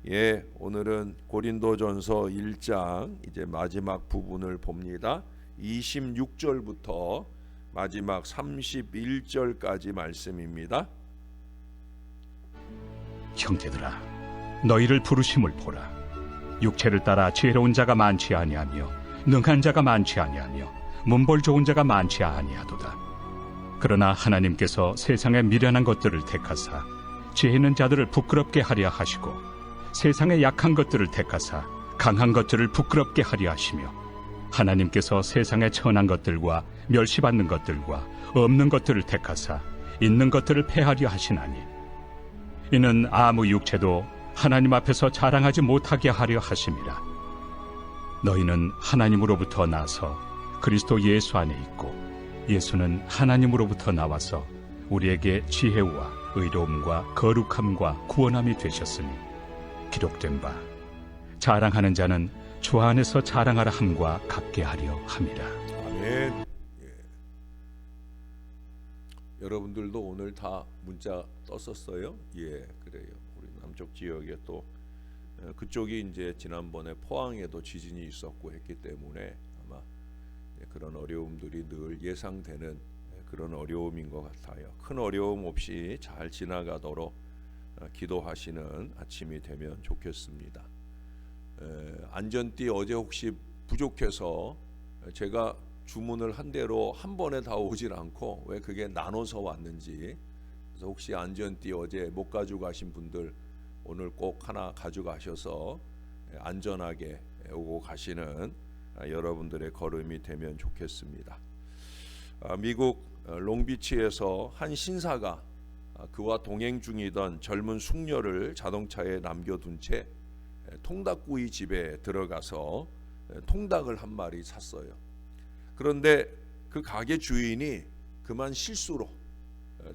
예, 오늘은 고린도전서 1장 이제 마지막 부분을 봅니다. 26절부터 마지막 31절까지 말씀입니다. 형제들아, 너희를 부르심을 보라. 육체를 따라 지혜로운 자가 많지 아니하며 능한 자가 많지 아니하며 문벌 좋은 자가 많지 아니하도다. 그러나 하나님께서 세상의 미련한 것들을 택하사 지혜 있는 자들을 부끄럽게 하려 하시고 세상의 약한 것들을 택하사 강한 것들을 부끄럽게 하려 하시며 하나님께서 세상의 천한 것들과 멸시받는 것들과 없는 것들을 택하사 있는 것들을 패하려 하시나니 이는 아무 육체도 하나님 앞에서 자랑하지 못하게 하려 하심이라. 너희는 하나님으로부터 나서 그리스도 예수 안에 있고 예수는 하나님으로부터 나와서 우리에게 지혜와 의로움과 거룩함과 구원함이 되셨으니 기록된 바 자랑하는 자는 주 안에서 자랑하라 함과 같게 하려 함이라. 아멘. 예. 여러분들도 오늘 다 문자 떴었어요? 예, 그래요. 우리 남쪽 지역에 또 그쪽이 이제 지난번에 포항에도 지진이 있었고 했기 때문에 아마 그런 어려움들이 늘 예상되는 그런 어려움인 것 같아요. 큰 어려움 없이 잘 지나가도록 기도하시는 아침이 되면 좋겠습니다. 안전띠 어제 혹시 부족해서 제가 주문을 한 대로 한 번에 다 오질 않고 왜 그게 나눠서 왔는지, 그래서 혹시 안전띠 어제 못 가져가신 분들 오늘 꼭 하나 가져가셔서 안전하게 오고 가시는 여러분들의 걸음이 되면 좋겠습니다. 미국 롱비치에서 한 신사가 그와 동행 중이던 젊은 숙녀를 자동차에 남겨둔 채 통닭구이 집에 들어가서 통닭을 한 마리 샀어요. 그런데 그 가게 주인이 그만 실수로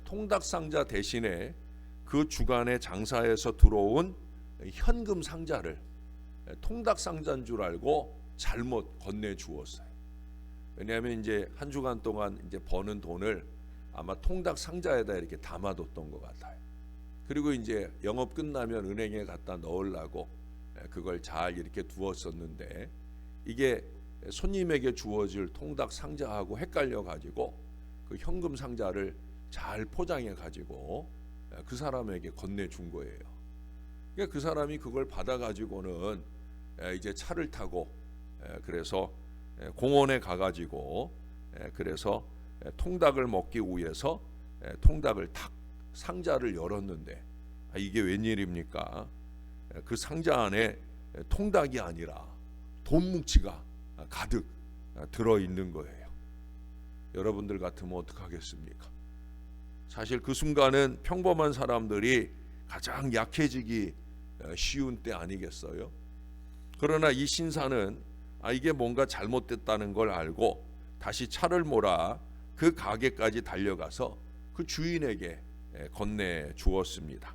통닭 상자 대신에 그 주간에 장사해서 들어온 현금 상자를 통닭 상자인 줄 알고 잘못 건네 주었어요. 왜냐하면 이제 한 주간 동안 이제 버는 돈을 아마 통닭 상자에다 이렇게 담아뒀던 것 같아요. 그리고 이제 영업 끝나면 은행에 갖다 넣으려고 그걸 잘 이렇게 두었었는데 이게 손님에게 주어질 통닭 상자하고 헷갈려 가지고 그 현금 상자를 잘 포장해 가지고 그 사람에게 건네준 거예요. 그러니까 그 사람이 그걸 받아 가지고는 이제 차를 타고 그래서 공원에 가 가지고 그래서 통닭을 먹기 위해서 통닭을 탁 상자를 열었는데 이게 웬일입니까? 그 상자 안에 통닭이 아니라 돈 뭉치가 가득 들어있는 거예요. 여러분들 같으면 어떡하겠습니까? 사실 그 순간은 평범한 사람들이 가장 약해지기 쉬운 때 아니겠어요? 그러나 이 신사는 이게 뭔가 잘못됐다는 걸 알고 다시 차를 몰아 그 가게까지 달려가서 그 주인에게 건네 주었습니다.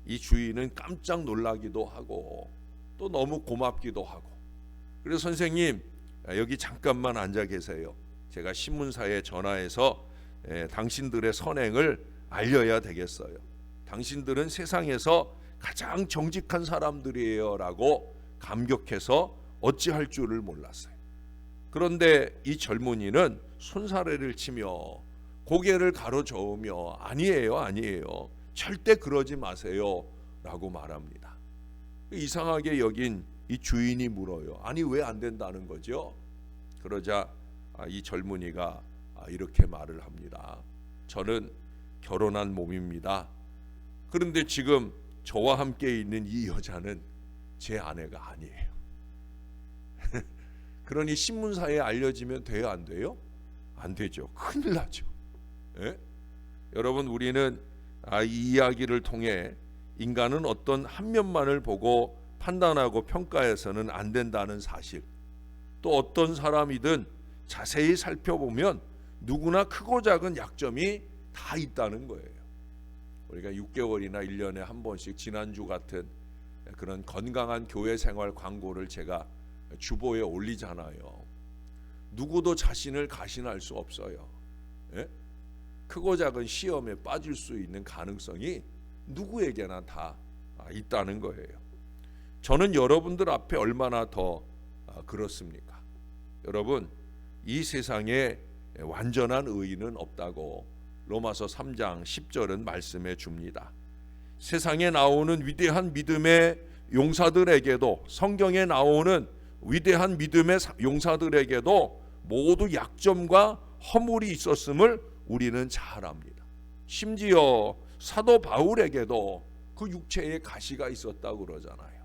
이 주인은 깜짝 놀라기도 하고 또 너무 고맙기도 하고, 그래서 선생님 여기 잠깐만 앉아 계세요. 제가 신문사에 전화해서 당신들의 선행을 알려야 되겠어요. 당신들은 세상에서 가장 정직한 사람들이에요 라고 감격해서 어찌할 줄을 몰랐어요. 그런데 이 젊은이는 손사래를 치며 고개를 가로저으며 아니에요 절대 그러지 마세요 라고 말합니다. 이상하게 여긴 이 주인이 물어요. 아니 왜 안 된다는 거죠? 그러자 이 젊은이가 이렇게 말을 합니다. 저는 결혼한 몸입니다. 그런데 지금 저와 함께 있는 이 여자는 제 아내가 아니에요. 그러니 신문사에 알려지면 돼요, 안 돼요? 안 되죠. 큰일 나죠. 예? 여러분, 우리는 이 이야기를 통해 인간은 어떤 한 면만을 보고 판단하고 평가해서는 안 된다는 사실, 또 어떤 사람이든 자세히 살펴보면 누구나 크고 작은 약점이 다 있다는 거예요. 우리가 6개월이나 1년에 한 번씩 지난주 같은 그런 건강한 교회 생활 광고를 제가 주보에 올리잖아요. 누구도 자신을 가신할 수 없어요. 예? 크고 작은 시험에 빠질 수 있는 가능성이 누구에게나 다 있다는 거예요. 저는 여러분들 앞에 얼마나 더 그렇습니까? 여러분, 이 세상에 완전한 의인은 없다고 로마서 3장 10절은 말씀해 줍니다. 세상에 나오는 위대한 믿음의 용사들에게도, 성경에 나오는 위대한 믿음의 용사들에게도 모두 약점과 허물이 있었음을 우리는 잘 압니다. 심지어 사도 바울에게도 그 육체에 가시가 있었다고 그러잖아요.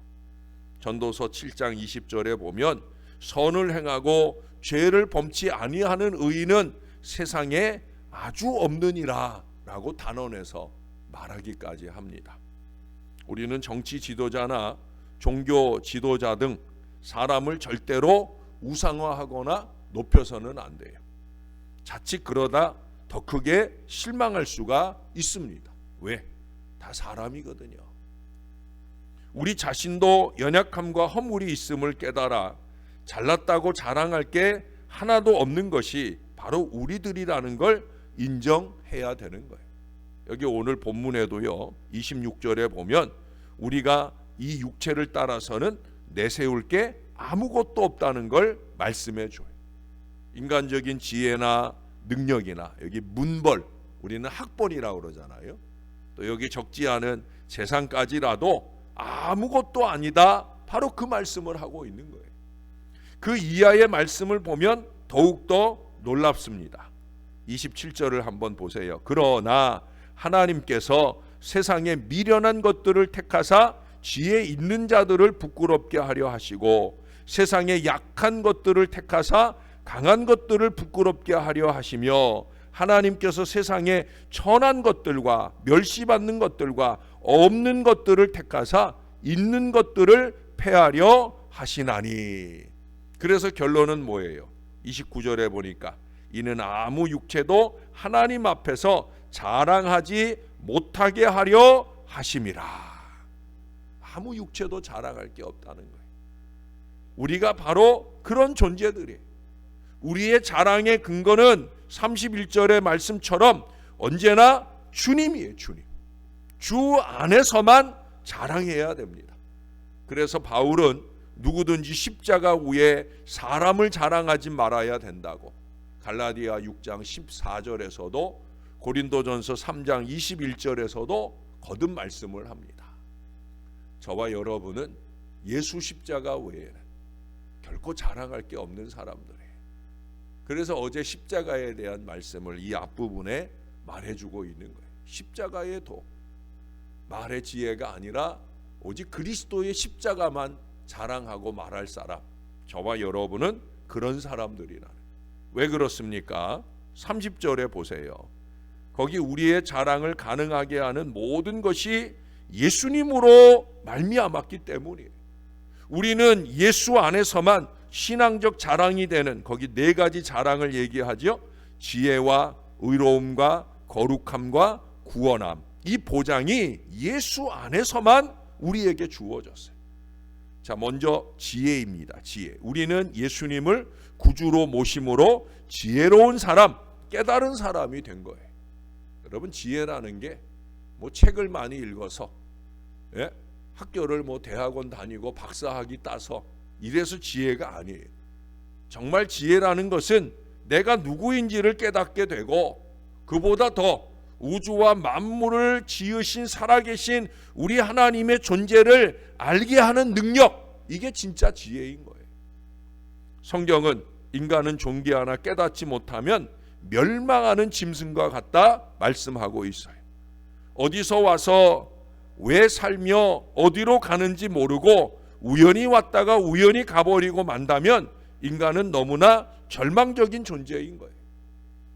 전도서 7장 20절에 보면 선을 행하고 죄를 범치 아니하는 의인은 세상에 아주 없느니라 라고 단언해서 말하기까지 합니다. 우리는 정치 지도자나 종교 지도자 등 사람을 절대로 우상화하거나 높여서는 안 돼요. 자칫 그러다 더 크게 실망할 수가 있습니다. 왜? 다 사람이거든요. 우리 자신도 연약함과 허물이 있음을 깨달아 잘났다고 자랑할 게 하나도 없는 것이 바로 우리들이라는 걸 인정해야 되는 거예요. 여기 오늘 본문에도요 26절에 보면 우리가 이 육체를 따라서는 내세울 게 아무것도 없다는 걸 말씀해 줘요. 인간적인 지혜나 능력이나, 여기 문벌, 우리는 학벌이라고 그러잖아요. 또 여기 적지 않은 재산까지라도 아무것도 아니다, 바로 그 말씀을 하고 있는 거예요. 그 이하의 말씀을 보면 더욱더 놀랍습니다. 27절을 한번 보세요. 그러나 하나님께서 세상의 미련한 것들을 택하사 지혜 있는 자들을 부끄럽게 하려 하시고 세상의 약한 것들을 택하사 강한 것들을 부끄럽게 하려 하시며 하나님께서 세상의 천한 것들과 멸시받는 것들과 없는 것들을 택하사 있는 것들을 폐하려 하시나니. 그래서 결론은 뭐예요? 29절에 보니까 이는 아무 육체도 하나님 앞에서 자랑하지 못하게 하려 하심이라. 아무 육체도 자랑할 게 없다는 거예요. 우리가 바로 그런 존재들이에요. 우리의 자랑의 근거는 31절의 말씀처럼 언제나 주님이에요. 주님. 주 안에서만 자랑해야 됩니다. 그래서 바울은 누구든지 십자가 위에 사람을 자랑하지 말아야 된다고 갈라디아 6장 14절에서도 고린도전서 3장 21절에서도 거듭 말씀을 합니다. 저와 여러분은 예수 십자가 외에는 결코 자랑할 게 없는 사람들이에요. 그래서 어제 십자가에 대한 말씀을 이 앞부분에 말해주고 있는 거예요. 십자가의 도, 말의 지혜가 아니라 오직 그리스도의 십자가만 자랑하고 말할 사람, 저와 여러분은 그런 사람들이라는. 왜 그렇습니까? 30절에 보세요. 거기 우리의 자랑을 가능하게 하는 모든 것이 예수님으로 말미암았기 때문이에요. 우리는 예수 안에서만 신앙적 자랑이 되는, 거기 네 가지 자랑을 얘기하죠. 지혜와 의로움과 거룩함과 구원함. 이 보장이 예수 안에서만 우리에게 주어졌어요. 자, 먼저 지혜입니다. 지혜. 우리는 예수님을 구주로 모심으로 지혜로운 사람, 깨달은 사람이 된 거예요. 여러분, 지혜라는 게 뭐 책을 많이 읽어서, 학교를 뭐 대학원 다니고 박사학위 따서 이래서 지혜가 아니에요. 정말 지혜라는 것은 내가 누구인지를 깨닫게 되고 그보다 더 우주와 만물을 지으신 살아계신 우리 하나님의 존재를 알게 하는 능력, 이게 진짜 지혜인 거예요. 성경은 인간은 존귀하나 깨닫지 못하면 멸망하는 짐승과 같다 말씀하고 있어요. 어디서 와서 왜 살며 어디로 가는지 모르고 우연히 왔다가 우연히 가버리고 만다면 인간은 너무나 절망적인 존재인 거예요.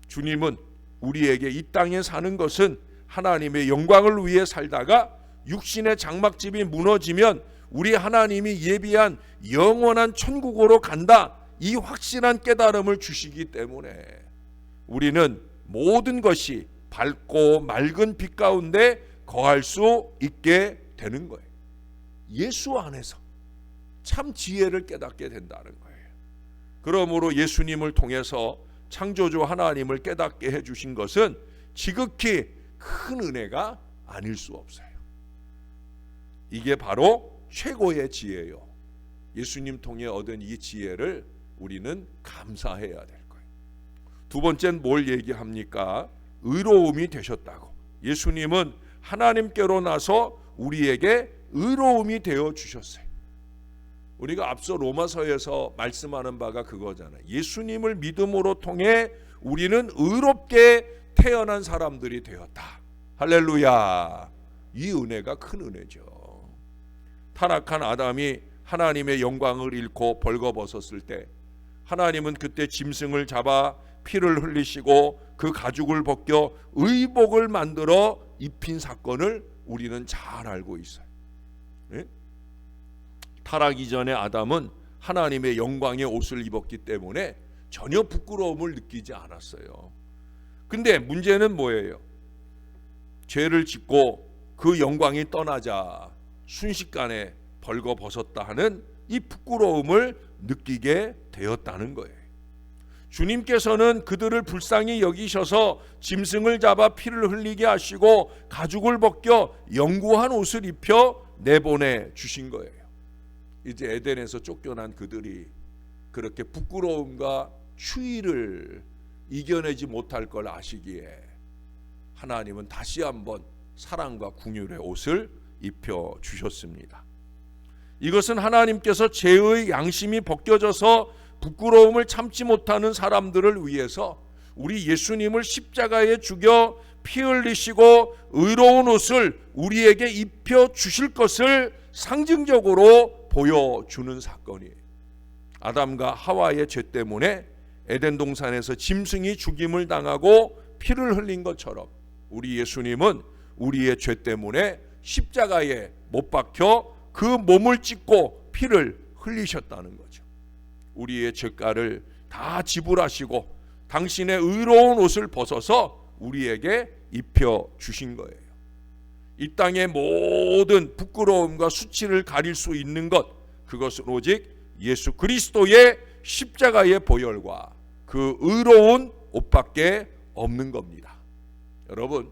주님은 우리에게 이 땅에 사는 것은 하나님의 영광을 위해 살다가 육신의 장막집이 무너지면 우리 하나님이 예비한 영원한 천국으로 간다, 이 확실한 깨달음을 주시기 때문에 우리는 모든 것이 밝고 맑은 빛 가운데 거할 수 있게 되는 거예요. 예수 안에서 참 지혜를 깨닫게 된다는 거예요. 그러므로 예수님을 통해서 창조주 하나님을 깨닫게 해주신 것은 지극히 큰 은혜가 아닐 수 없어요. 이게 바로 최고의 지혜요. 예수님 통해 얻은 이 지혜를 우리는 감사해야 될 거예요. 두 번째는 뭘 얘기합니까? 의로움이 되셨다고. 예수님은 하나님께로 나서 우리에게 의로움이 되어 주셨어요. 우리가 앞서 로마서에서 말씀하는 바가 그거잖아요. 예수님을 믿음으로 통해 우리는 의롭게 태어난 사람들이 되었다. 할렐루야. 이 은혜가 큰 은혜죠. 타락한 아담이 하나님의 영광을 잃고 벌거벗었을 때 하나님은 그때 짐승을 잡아 피를 흘리시고 그 가죽을 벗겨 의복을 만들어 입힌 사건을 우리는 잘 알고 있어요. 네? 타락 이전에 아담은 하나님의 영광의 옷을 입었기 때문에 전혀 부끄러움을 느끼지 않았어요. 근데 문제는 뭐예요? 죄를 짓고 그 영광이 떠나자 순식간에 벌거벗었다 하는 이 부끄러움을 느끼게 되었다는 거예요. 주님께서는 그들을 불쌍히 여기셔서 짐승을 잡아 피를 흘리게 하시고 가죽을 벗겨 영구한 옷을 입혀 내보내 주신 거예요. 이제 에덴에서 쫓겨난 그들이 그렇게 부끄러움과 추위를 이겨내지 못할 걸 아시기에 하나님은 다시 한번 사랑과 긍휼의 옷을 입혀 주셨습니다. 이것은 하나님께서 죄의 양심이 벗겨져서 부끄러움을 참지 못하는 사람들을 위해서 우리 예수님을 십자가에 죽여 피 흘리시고 의로운 옷을 우리에게 입혀 주실 것을 상징적으로 보여주는 사건이에요. 아담과 하와의 죄 때문에 에덴 동산에서 짐승이 죽임을 당하고 피를 흘린 것처럼 우리 예수님은 우리의 죄 때문에 십자가에 못 박혀 그 몸을 찢고 피를 흘리셨다는 거죠. 우리의 죄가를 다 지불하시고 당신의 의로운 옷을 벗어서 우리에게 입혀 주신 거예요. 이 땅의 모든 부끄러움과 수치를 가릴 수 있는 것, 그것은 오직 예수 그리스도의 십자가의 보혈과 그 의로운 옷밖에 없는 겁니다. 여러분,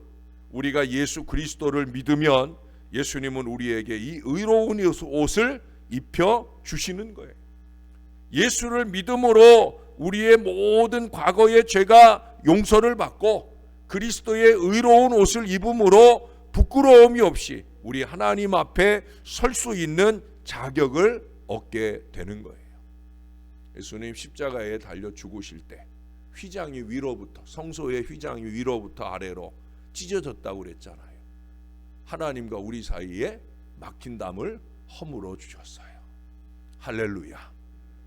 우리가 예수 그리스도를 믿으면 예수님은 우리에게 이 의로운 옷을 입혀 주시는 거예요. 예수를 믿음으로 우리의 모든 과거의 죄가 용서를 받고 그리스도의 의로운 옷을 입음으로 부끄러움이 없이 우리 하나님 앞에 설 수 있는 자격을 얻게 되는 거예요. 예수님 십자가에 달려 죽으실 때 휘장이 위로부터, 성소의 휘장이 위로부터 아래로 찢어졌다고 그랬잖아요. 하나님과 우리 사이에 막힌 담을 허물어 주셨어요. 할렐루야.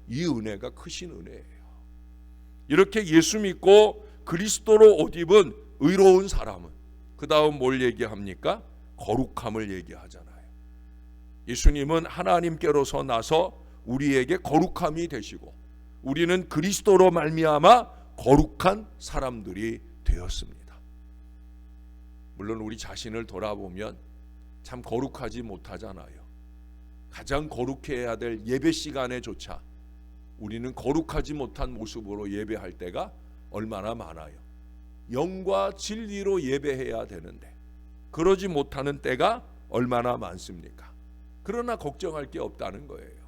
이 은혜가 크신 은혜예요. 이렇게 예수 믿고 그리스도로 옷 입은 의로운 사람은 그 다음 뭘 얘기합니까? 거룩함을 얘기하잖아요. 예수님은 하나님께로서 나서 우리에게 거룩함이 되시고 우리는 그리스도로 말미암아 거룩한 사람들이 되었습니다. 물론 우리 자신을 돌아보면 참 거룩하지 못하잖아요. 가장 거룩해야 될 예배 시간에조차 우리는 거룩하지 못한 모습으로 예배할 때가 얼마나 많아요. 영과 진리로 예배해야 되는데 그러지 못하는 때가 얼마나 많습니까? 그러나 걱정할 게 없다는 거예요.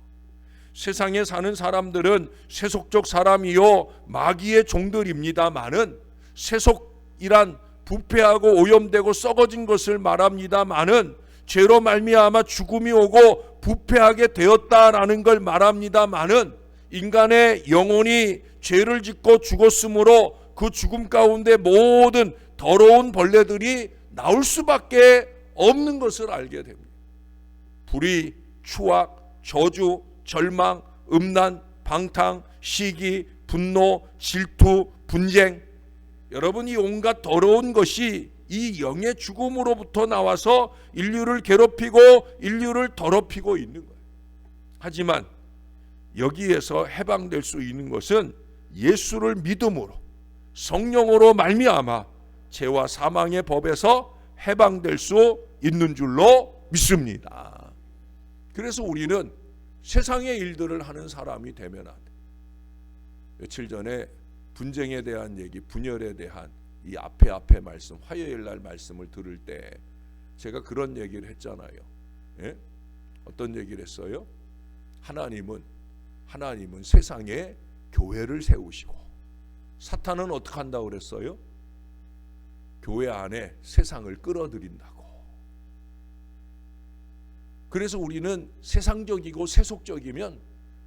세상에 사는 사람들은 세속적 사람이요 마귀의 종들입니다마는, 세속이란 부패하고 오염되고 썩어진 것을 말합니다마는, 죄로 말미암아 죽음이 오고 부패하게 되었다라는 걸 말합니다마는, 인간의 영혼이 죄를 짓고 죽었으므로 그 죽음 가운데 모든 더러운 벌레들이 나올 수밖에 없는 것을 알게 됩니다. 불의, 추악, 저주, 절망, 음란, 방탕, 시기, 분노, 질투, 분쟁, 여러분 이 온갖 더러운 것이 이 영의 죽음으로부터 나와서 인류를 괴롭히고 인류를 더럽히고 있는 거예요. 하지만 여기에서 해방될 수 있는 것은 예수를 믿음으로 성령으로 말미암아 죄와 사망의 법에서 해방될 수 있는 줄로 믿습니다. 그래서 우리는 세상의 일들을 하는 사람이 되면 안 돼. 며칠 전에 분쟁에 대한 얘기, 분열에 대한 이 앞에 말씀, 화요일 날 말씀을 들을 때 제가 그런 얘기를 했잖아요. 예? 어떤 얘기를 했어요? 하나님은 세상에 교회를 세우시고, 사탄은 어떻게 한다고 그랬어요? 교회 안에 세상을 끌어들인다고. 그래서 우리는 세상적이고 세속적이면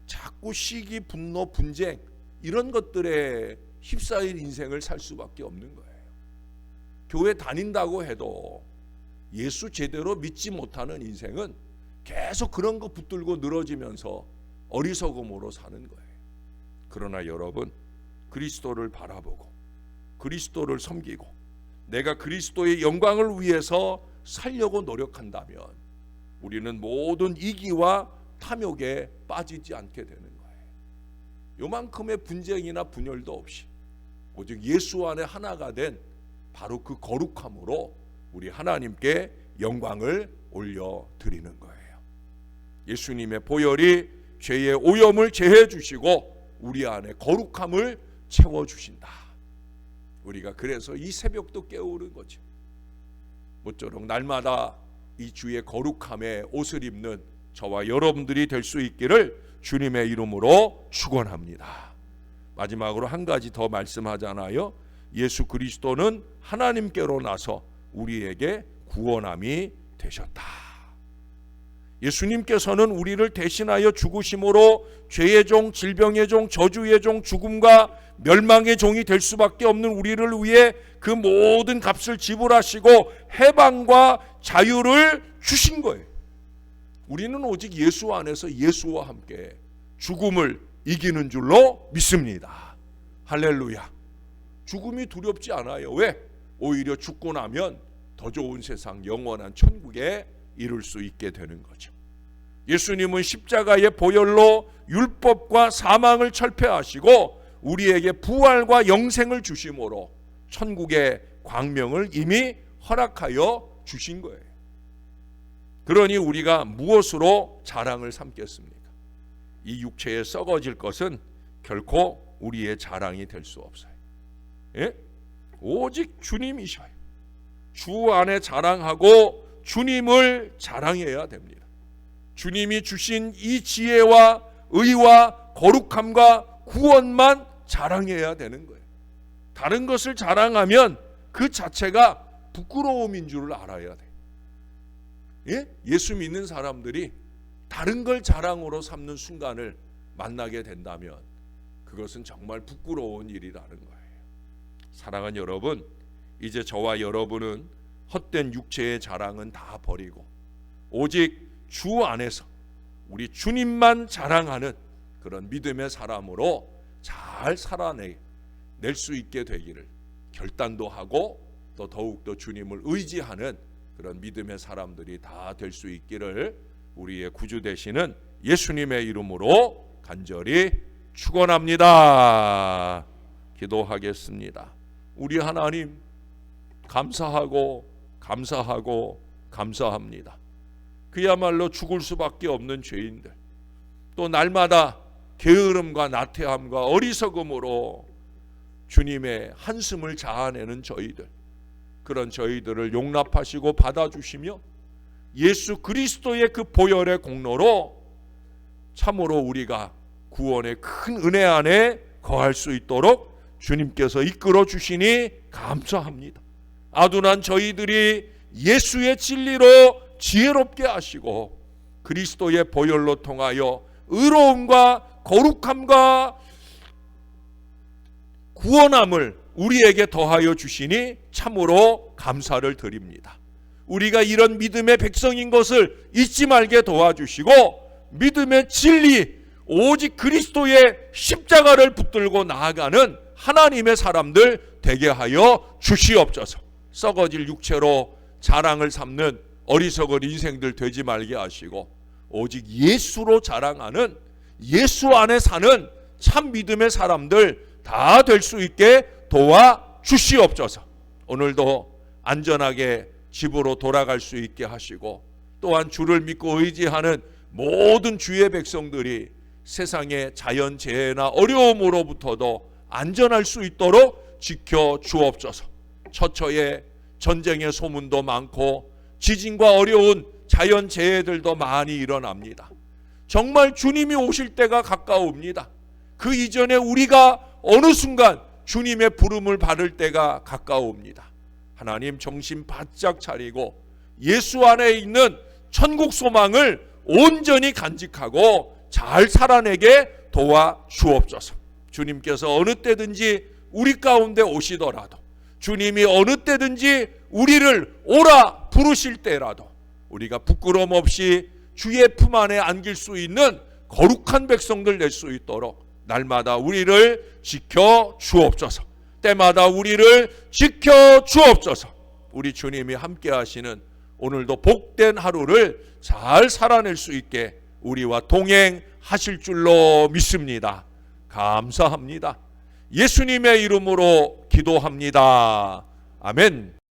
자꾸 시기, 분노, 분쟁 이런 것들에 휩싸일 인생을 살 수밖에 없는 거예요. 교회 다닌다고 해도 예수 제대로 믿지 못하는 인생은 계속 그런 거 붙들고 늘어지면서 어리석음으로 사는 거예요. 그러나 여러분, 그리스도를 바라보고 그리스도를 섬기고 내가 그리스도의 영광을 위해서 살려고 노력한다면 우리는 모든 이기와 탐욕에 빠지지 않게 되는 거예요. 요만큼의 분쟁이나 분열도 없이 오직 예수 안에 하나가 된 바로 그 거룩함으로 우리 하나님께 영광을 올려드리는 거예요. 예수님의 보혈이 죄의 오염을 제해 주시고 우리 안에 거룩함을 채워주신다. 우리가 그래서 이 새벽도 깨우는 거죠. 모쪼록 날마다 이 주의 거룩함의 옷을 입는 저와 여러분들이 될 수 있기를 주님의 이름으로 축원합니다. 마지막으로 한 가지 더 말씀하잖아요. 예수 그리스도는 하나님께로 나서 우리에게 구원함이 되셨다. 예수님께서는 우리를 대신하여 죽으심으로 죄의 종, 질병의 종, 저주의 종, 죽음과 멸망의 종이 될 수밖에 없는 우리를 위해 그 모든 값을 지불하시고 해방과 자유를 주신 거예요. 우리는 오직 예수 안에서 예수와 함께 죽음을 이기는 줄로 믿습니다. 할렐루야. 죽음이 두렵지 않아요. 왜? 오히려 죽고 나면 더 좋은 세상, 영원한 천국에 이룰 수 있게 되는 거죠. 예수님은 십자가의 보혈로 율법과 사망을 철폐하시고 우리에게 부활과 영생을 주심으로 천국의 광명을 이미 허락하여 주신 거예요. 그러니 우리가 무엇으로 자랑을 삼겠습니까? 이 육체에 썩어질 것은 결코 우리의 자랑이 될 수 없어요. 예? 오직 주님이셔요. 주 안에 자랑하고 주님을 자랑해야 됩니다. 주님이 주신 이 지혜와 의와 거룩함과 구원만 자랑해야 되는 거예요. 다른 것을 자랑하면 그 자체가 부끄러움인 줄을 알아야 돼요. 예? 예수 믿는 사람들이 다른 걸 자랑으로 삼는 순간을 만나게 된다면 그것은 정말 부끄러운 일이라는 거예요. 사랑하는 여러분, 이제 저와 여러분은 헛된 육체의 자랑은 다 버리고 오직 주 안에서 우리 주님만 자랑하는 그런 믿음의 사람으로 잘 살아낼 수 있게 되기를 결단도 하고 또 더욱더 주님을 의지하는 그런 믿음의 사람들이 다 될 수 있기를 우리의 구주 되시는 예수님의 이름으로 간절히 축원합니다. 기도하겠습니다. 우리 하나님 감사하고 감사합니다. 그야말로 죽을 수밖에 없는 죄인들, 또 날마다 게으름과 나태함과 어리석음으로 주님의 한숨을 자아내는 저희들, 그런 저희들을 용납하시고 받아주시며 예수 그리스도의 그 보혈의 공로로 참으로 우리가 구원의 큰 은혜 안에 거할 수 있도록 주님께서 이끌어 주시니 감사합니다. 아둔한 저희들이 예수의 진리로 지혜롭게 하시고 그리스도의 보혈로 통하여 의로움과 거룩함과 구원함을 우리에게 더하여 주시니 참으로 감사를 드립니다. 우리가 이런 믿음의 백성인 것을 잊지 말게 도와주시고 믿음의 진리, 오직 그리스도의 십자가를 붙들고 나아가는 하나님의 사람들 되게 하여 주시옵소서. 썩어질 육체로 자랑을 삼는 어리석은 인생들 되지 말게 하시고 오직 예수로 자랑하는, 예수 안에 사는 참 믿음의 사람들 다 될 수 있게 도와주시옵소서. 오늘도 안전하게 집으로 돌아갈 수 있게 하시고 또한 주를 믿고 의지하는 모든 주의 백성들이 세상의 자연재해나 어려움으로부터도 안전할 수 있도록 지켜 주옵소서. 처처에 전쟁의 소문도 많고 지진과 어려운 자연재해들도 많이 일어납니다. 정말 주님이 오실 때가 가까웁니다. 그 이전에 우리가 어느 순간 주님의 부름을 받을 때가 가까웁니다. 하나님 정신 바짝 차리고 예수 안에 있는 천국 소망을 온전히 간직하고 잘 살아내게 도와 주옵소서. 주님께서 어느 때든지 우리 가운데 오시더라도, 주님이 어느 때든지 우리를 오라 부르실 때라도 우리가 부끄럼 없이 주의 품 안에 안길 수 있는 거룩한 백성들 될 수 있도록 날마다 우리를 지켜 주옵소서. 때마다 우리를 지켜 주옵소서. 우리 주님이 함께 하시는 오늘도 복된 하루를 잘 살아낼 수 있게 우리와 동행하실 줄로 믿습니다. 감사합니다. 예수님의 이름으로 기도합니다. 아멘.